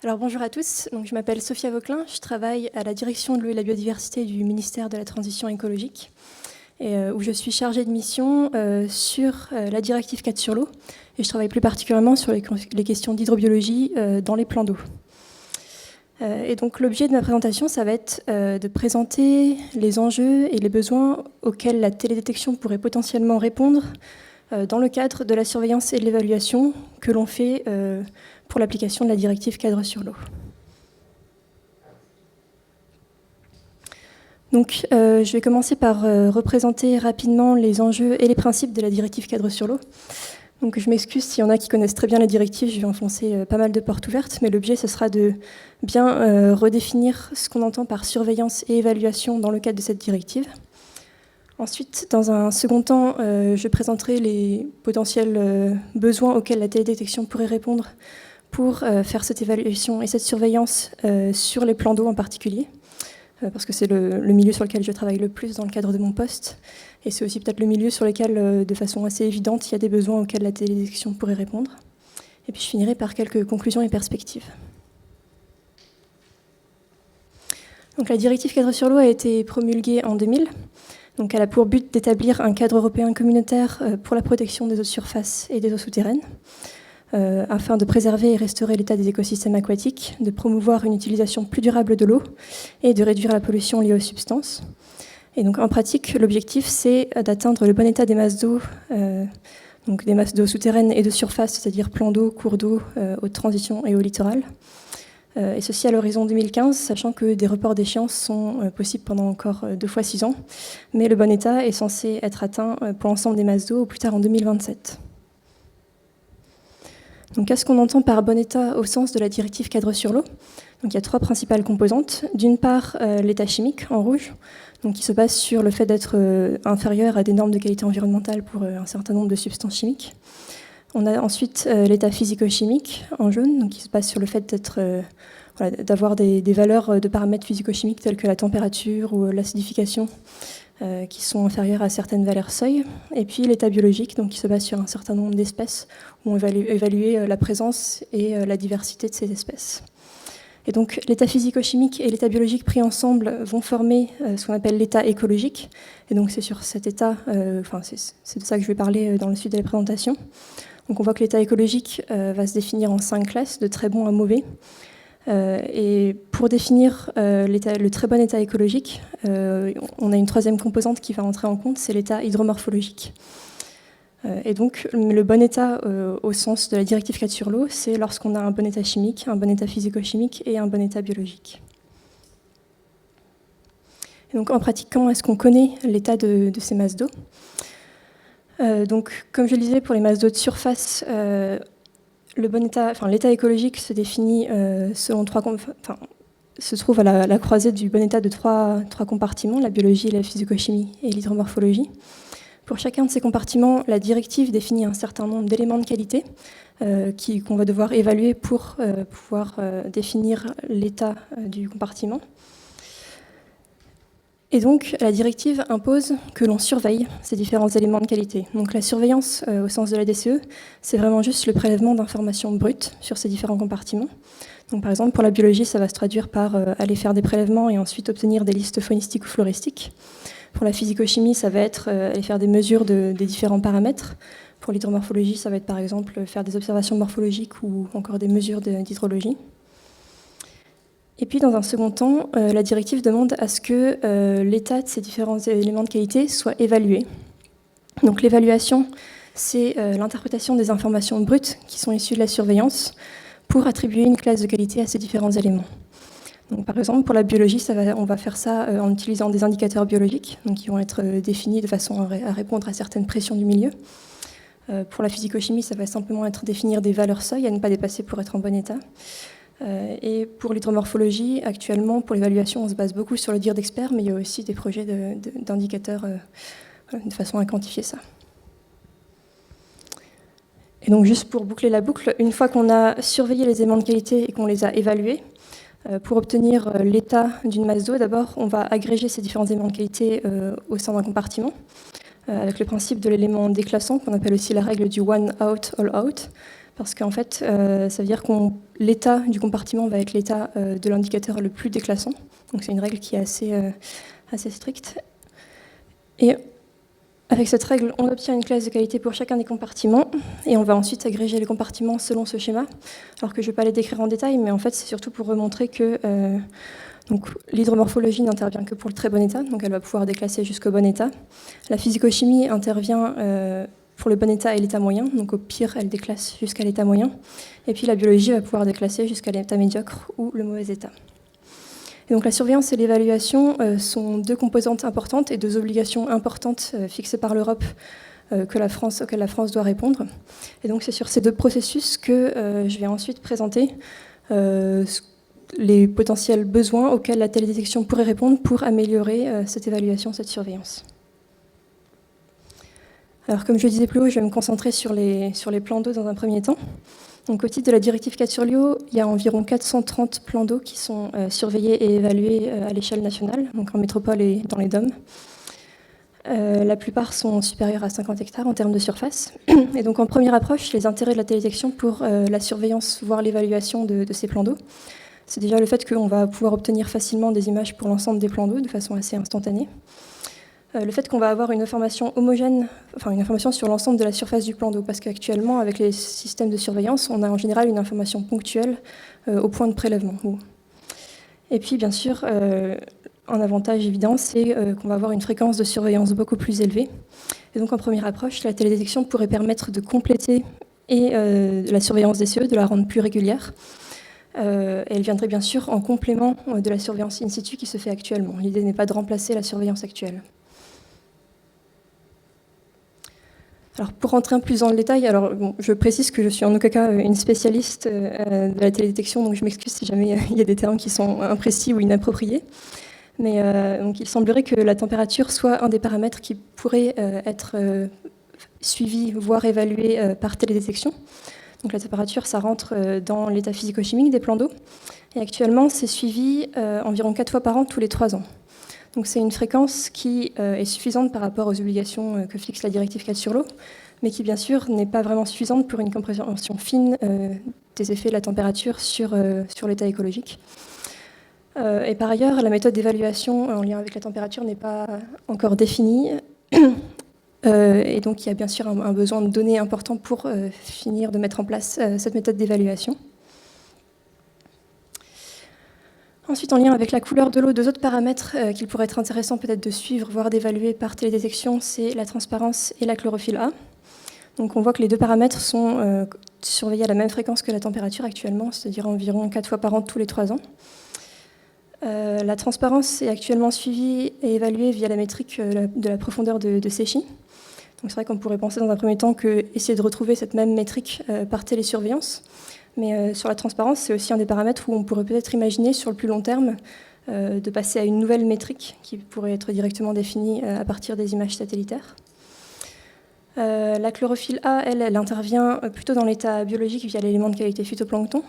Alors bonjour à tous, donc, je m'appelle Sophia Vauclin, je travaille à la direction de l'eau et de la biodiversité du ministère de la Transition écologique, où je suis chargée de mission sur la directive 4 sur l'eau, et je travaille plus particulièrement sur les questions d'hydrobiologie dans les plans d'eau. Et donc l'objet de ma présentation, ça va être de présenter les enjeux et les besoins auxquels la télédétection pourrait potentiellement répondre dans le cadre de la surveillance et de l'évaluation que l'on fait pour l'application de la directive cadre sur l'eau. Donc, je vais commencer par représenter rapidement les enjeux et les principes de la directive cadre sur l'eau. Donc, je m'excuse s'il y en a qui connaissent très bien la directive, je vais enfoncer pas mal de portes ouvertes, mais l'objet, ce sera de bien redéfinir ce qu'on entend par surveillance et évaluation dans le cadre de cette directive. Ensuite, dans un second temps, je présenterai les potentiels besoins auxquels la télédétection pourrait répondre pour faire cette évaluation et cette surveillance sur les plans d'eau en particulier, parce que c'est le milieu sur lequel je travaille le plus dans le cadre de mon poste, et c'est aussi peut-être le milieu sur lequel, de façon assez évidente, il y a des besoins auxquels la télédétection pourrait répondre. Et puis je finirai par quelques conclusions et perspectives. Donc, la directive cadre sur l'eau a été promulguée en 2000. Donc, elle a pour but d'établir un cadre européen communautaire pour la protection des eaux de surface et des eaux souterraines, afin de préserver et restaurer l'état des écosystèmes aquatiques, de promouvoir une utilisation plus durable de l'eau et de réduire la pollution liée aux substances. Et donc, en pratique, l'objectif, c'est d'atteindre le bon état des masses d'eau, donc des masses d'eau souterraines et de surface, c'est-à-dire plans d'eau, cours d'eau, eau de transition et eau littorale. Et ceci à l'horizon 2015, sachant que des reports d'échéance sont possibles pendant encore 2 fois 6 ans, mais le bon état est censé être atteint pour l'ensemble des masses d'eau au plus tard en 2027. Donc, qu'est-ce qu'on entend par bon état au sens de la directive cadre sur l'eau ? Donc, il y a 3 principales composantes. D'une part, l'état chimique en rouge, donc, qui se base sur le fait d'être inférieur à des normes de qualité environnementale pour un certain nombre de substances chimiques. On a ensuite l'état physico-chimique en jaune, donc, qui se base sur le fait d'avoir des valeurs de paramètres physico-chimiques telles que la température ou l'acidification qui sont inférieures à certaines valeurs seuil. Et puis l'état biologique, donc, qui se base sur un certain nombre d'espèces où on va évaluer la présence et la diversité de ces espèces. Et donc l'état physico-chimique et l'état biologique pris ensemble vont former ce qu'on appelle l'état écologique. Et donc c'est sur cet état, c'est de ça que je vais parler dans le suite de la présentation. Donc on voit que l'état écologique va se définir en 5 classes, de très bon à mauvais. Et pour définir le très bon état écologique, on a une 3e composante qui va entrer en compte, c'est l'état hydromorphologique. Et donc le bon état au sens de la directive 4 sur l'eau, c'est lorsqu'on a un bon état chimique, un bon état physico-chimique et un bon état biologique. Et donc en pratique, comment est-ce qu'on connaît l'état de ces masses d'eau ? Donc, comme je le disais, pour les masses d'eau de surface, l'état écologique se définit selon se trouve à la croisée du bon état de trois compartiments, la biologie, la physico-chimie et l'hydromorphologie. Pour chacun de ces compartiments, la directive définit un certain nombre d'éléments de qualité qu'on va devoir évaluer pour pouvoir définir l'état du compartiment. Et donc, la directive impose que l'on surveille ces différents éléments de qualité. Donc, la surveillance, au sens de la DCE, c'est vraiment juste le prélèvement d'informations brutes sur ces différents compartiments. Donc, par exemple, pour la biologie, ça va se traduire par aller faire des prélèvements et ensuite obtenir des listes faunistiques ou floristiques. Pour la physico-chimie, ça va être aller faire des mesures des différents paramètres. Pour l'hydromorphologie, ça va être par exemple faire des observations morphologiques ou encore des mesures d'hydrologie. Et puis, dans un second temps, la directive demande à ce que l'état de ces différents éléments de qualité soit évalué. Donc, l'évaluation, c'est l'interprétation des informations brutes qui sont issues de la surveillance pour attribuer une classe de qualité à ces différents éléments. Donc, par exemple, pour la biologie, on va faire ça en utilisant des indicateurs biologiques, donc qui vont être définis de façon à répondre à certaines pressions du milieu. Pour la physico-chimie, ça va simplement être définir des valeurs seuil à ne pas dépasser pour être en bon état. Et pour l'hydromorphologie, actuellement, pour l'évaluation, on se base beaucoup sur le dire d'experts, mais il y a aussi des projets d'indicateurs de façon à quantifier ça. Et donc, juste pour boucler la boucle, une fois qu'on a surveillé les éléments de qualité et qu'on les a évalués, pour obtenir l'état d'une masse d'eau, d'abord, on va agréger ces différents éléments de qualité au sein d'un compartiment, avec le principe de l'élément déclassant, qu'on appelle aussi la règle du one out, all out. parce qu'en fait, ça veut dire que l'état du compartiment va être l'état de l'indicateur le plus déclassant. Donc c'est une règle qui est assez stricte. Et avec cette règle, on obtient une classe de qualité pour chacun des compartiments, et on va ensuite agréger les compartiments selon ce schéma, alors que je ne vais pas les décrire en détail, mais en fait c'est surtout pour remontrer que l'hydromorphologie n'intervient que pour le très bon état, donc elle va pouvoir déclasser jusqu'au bon état. La physico-chimie intervient pour le bon état et l'état moyen, donc au pire elle déclasse jusqu'à l'état moyen, et puis la biologie va pouvoir déclasser jusqu'à l'état médiocre ou le mauvais état. Et donc la surveillance et l'évaluation sont deux composantes importantes et deux obligations importantes fixées par l'Europe auxquelles la France doit répondre. Et donc c'est sur ces deux processus que je vais ensuite présenter les potentiels besoins auxquels la télédétection pourrait répondre pour améliorer cette évaluation, cette surveillance. Alors comme je le disais plus haut, je vais me concentrer sur les plans d'eau dans un premier temps. Donc, au titre de la directive 4 sur l'eau, il y a environ 430 plans d'eau qui sont surveillés et évalués à l'échelle nationale, donc en métropole et dans les DOM. La plupart sont supérieurs à 50 hectares en termes de surface. Et donc en première approche, les intérêts de la télédétection pour la surveillance, voire l'évaluation de ces plans d'eau, c'est déjà le fait qu'on va pouvoir obtenir facilement des images pour l'ensemble des plans d'eau de façon assez instantanée. Le fait qu'on va avoir une information homogène, enfin une information sur l'ensemble de la surface du plan d'eau, parce qu'actuellement, avec les systèmes de surveillance, on a en général une information ponctuelle au point de prélèvement. Et puis, bien sûr, un avantage évident, c'est qu'on va avoir une fréquence de surveillance beaucoup plus élevée. Et donc, en première approche, la télédétection pourrait permettre de compléter la surveillance des CE, de la rendre plus régulière. Elle viendrait bien sûr en complément de la surveillance in situ qui se fait actuellement. L'idée n'est pas de remplacer la surveillance actuelle. Alors, pour rentrer un peu plus dans le détail, je précise que je suis en aucun cas une spécialiste de la télédétection, donc je m'excuse si jamais il y a des termes qui sont imprécis ou inappropriés. Mais donc, il semblerait que la température soit un des paramètres qui pourrait être suivi, voire évalué par télédétection. Donc la température, ça rentre dans l'état physico-chimique des plans d'eau. Et actuellement, c'est suivi environ 4 fois par an, tous les 3 ans. Donc c'est une fréquence qui est suffisante par rapport aux obligations que fixe la directive 4 sur l'eau, mais qui bien sûr n'est pas vraiment suffisante pour une compréhension fine des effets de la température sur l'état écologique. Et par ailleurs, la méthode d'évaluation en lien avec la température n'est pas encore définie. Et donc il y a bien sûr un besoin de données important pour finir de mettre en place cette méthode d'évaluation. Ensuite, en lien avec la couleur de l'eau, deux autres paramètres qu'il pourrait être intéressant peut-être de suivre, voire d'évaluer par télédétection, c'est la transparence et la chlorophylle A. Donc on voit que les deux paramètres sont surveillés à la même fréquence que la température actuellement, c'est-à-dire environ 4 fois par an tous les 3 ans. La transparence est actuellement suivie et évaluée via la métrique de la profondeur de Secchi. Donc c'est vrai qu'on pourrait penser dans un premier temps qu'essayer de retrouver cette même métrique par télésurveillance. Mais sur la transparence, c'est aussi un des paramètres où on pourrait peut-être imaginer sur le plus long terme de passer à une nouvelle métrique qui pourrait être directement définie à partir des images satellitaires. La chlorophylle A, elle intervient plutôt dans l'état biologique via l'élément de qualité phytoplancton.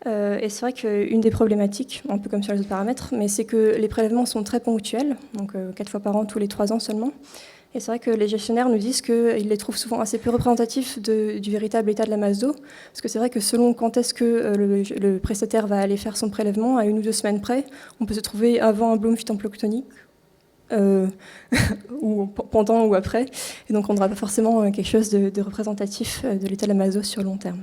Et c'est vrai qu'une des problématiques, un peu comme sur les autres paramètres, mais c'est que les prélèvements sont très ponctuels, donc 4 fois par an, tous les 3 ans seulement. Et c'est vrai que les gestionnaires nous disent qu'ils les trouvent souvent assez peu représentatifs du véritable état de la masse d'eau, parce que c'est vrai que selon quand est-ce que le prestataire va aller faire son prélèvement, à 1 ou 2 semaines près, on peut se trouver avant un bloom phytoplanctonique, ou pendant ou après, et donc on n'aura pas forcément quelque chose de représentatif de l'état de la masse d'eau sur le long terme.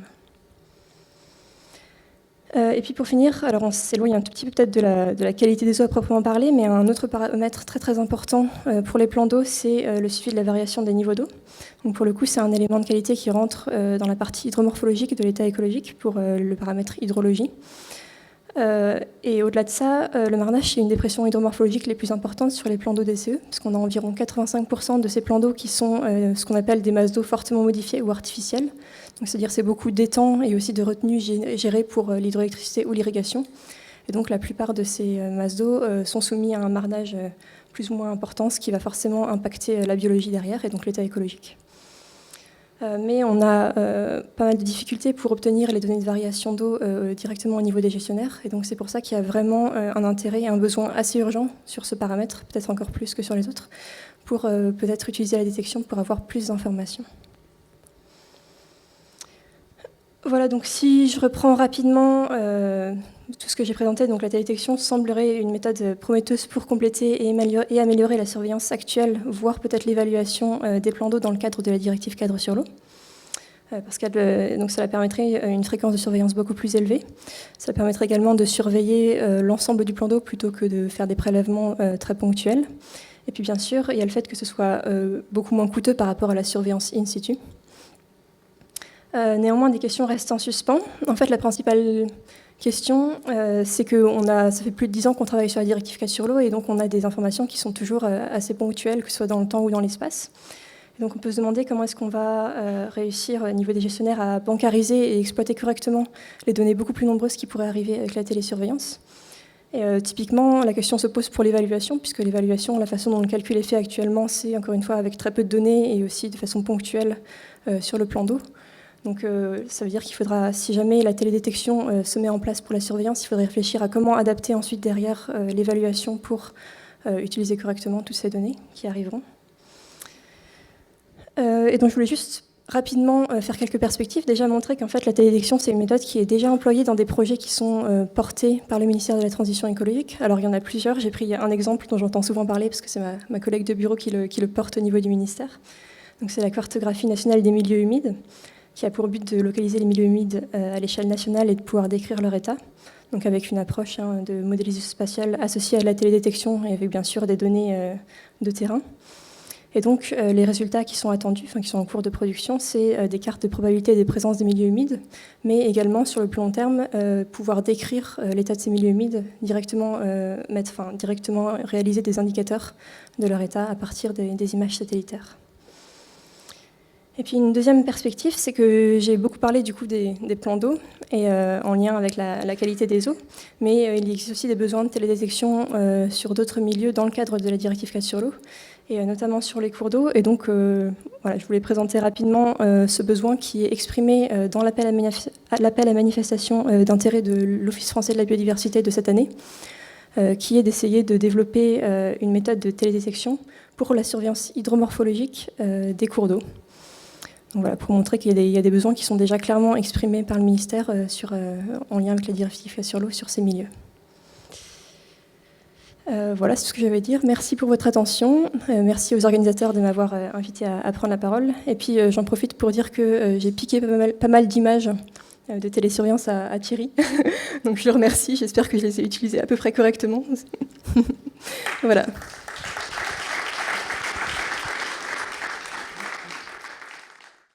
Et puis pour finir, alors on s'éloigne un tout petit peu peut-être de la qualité des eaux à proprement parler, mais un autre paramètre très très important pour les plans d'eau, c'est le suivi de la variation des niveaux d'eau. Donc pour le coup, c'est un élément de qualité qui rentre dans la partie hydromorphologique de l'état écologique pour le paramètre hydrologie. Et au-delà de ça, le Marnage, c'est une des pressions hydromorphologiques les plus importantes sur les plans d'eau DCE, parce qu'on a environ 85% de ces plans d'eau qui sont ce qu'on appelle des masses d'eau fortement modifiées ou artificielles. Donc, c'est-à-dire c'est beaucoup d'étangs et aussi de retenues gérées pour l'hydroélectricité ou l'irrigation. Et donc la plupart de ces masses d'eau sont soumises à un marnage plus ou moins important, ce qui va forcément impacter la biologie derrière et donc l'état écologique. Mais on a pas mal de difficultés pour obtenir les données de variation d'eau directement au niveau des gestionnaires. Et donc c'est pour ça qu'il y a vraiment un intérêt et un besoin assez urgent sur ce paramètre, peut-être encore plus que sur les autres, pour peut-être utiliser la détection pour avoir plus d'informations. Voilà, donc si je reprends rapidement tout ce que j'ai présenté, donc la télédétection semblerait une méthode prometteuse pour compléter et améliorer la surveillance actuelle, voire peut-être l'évaluation des plans d'eau dans le cadre de la directive cadre sur l'eau. Parce que donc cela permettrait une fréquence de surveillance beaucoup plus élevée. Ça permettrait également de surveiller l'ensemble du plan d'eau plutôt que de faire des prélèvements très ponctuels. Et puis bien sûr, il y a le fait que ce soit beaucoup moins coûteux par rapport à la surveillance in situ. Néanmoins, des questions restent en suspens. En fait, la principale question, c'est que ça fait plus de 10 ans qu'on travaille sur la directive cadre sur l'eau, et donc on a des informations qui sont toujours assez ponctuelles, que ce soit dans le temps ou dans l'espace. Et donc on peut se demander comment est-ce qu'on va réussir au niveau des gestionnaires à bancariser et exploiter correctement les données beaucoup plus nombreuses qui pourraient arriver avec la télésurveillance. Et typiquement, la question se pose pour l'évaluation, puisque l'évaluation, la façon dont le calcul est fait actuellement, c'est encore une fois avec très peu de données et aussi de façon ponctuelle sur le plan d'eau. Donc ça veut dire qu'il faudra, si jamais la télédétection se met en place pour la surveillance, il faudrait réfléchir à comment adapter ensuite derrière l'évaluation pour utiliser correctement toutes ces données qui arriveront. Et donc je voulais juste rapidement faire quelques perspectives. Déjà montrer qu'en fait la télédétection, c'est une méthode qui est déjà employée dans des projets qui sont portés par le ministère de la Transition écologique. Alors il y en a plusieurs. J'ai pris un exemple dont j'entends souvent parler parce que c'est ma collègue de bureau qui le porte au niveau du ministère. Donc c'est la cartographie nationale des milieux humides, qui a pour but de localiser les milieux humides à l'échelle nationale et de pouvoir décrire leur état, donc avec une approche de modélisation spatiale associée à la télédétection et avec bien sûr des données de terrain. Et donc les résultats qui sont attendus, qui sont en cours de production, c'est des cartes de probabilité des présences des milieux humides, mais également sur le plus long terme, pouvoir décrire l'état de ces milieux humides, directement réaliser des indicateurs de leur état à partir des images satellitaires. Et puis une deuxième perspective, c'est que j'ai beaucoup parlé du coup des plans d'eau et en lien avec la qualité des eaux, mais il existe aussi des besoins de télédétection sur d'autres milieux dans le cadre de la directive cadre sur l'eau, et notamment sur les cours d'eau. Et donc voilà, je voulais présenter rapidement ce besoin qui est exprimé dans l'appel à manifestation d'intérêt de l'Office français de la biodiversité de cette année, qui est d'essayer de développer une méthode de télédétection pour la surveillance hydromorphologique des cours d'eau. Donc voilà, pour montrer qu'il y a des besoins qui sont déjà clairement exprimés par le ministère en lien avec la directive sur l'eau sur ces milieux. Voilà, c'est ce que j'avais à dire. Merci pour votre attention. Merci aux organisateurs de m'avoir invité à prendre la parole. Et puis j'en profite pour dire que j'ai piqué pas mal d'images de télésurveillance à Thierry. Donc je le remercie. J'espère que je les ai utilisées à peu près correctement. Voilà.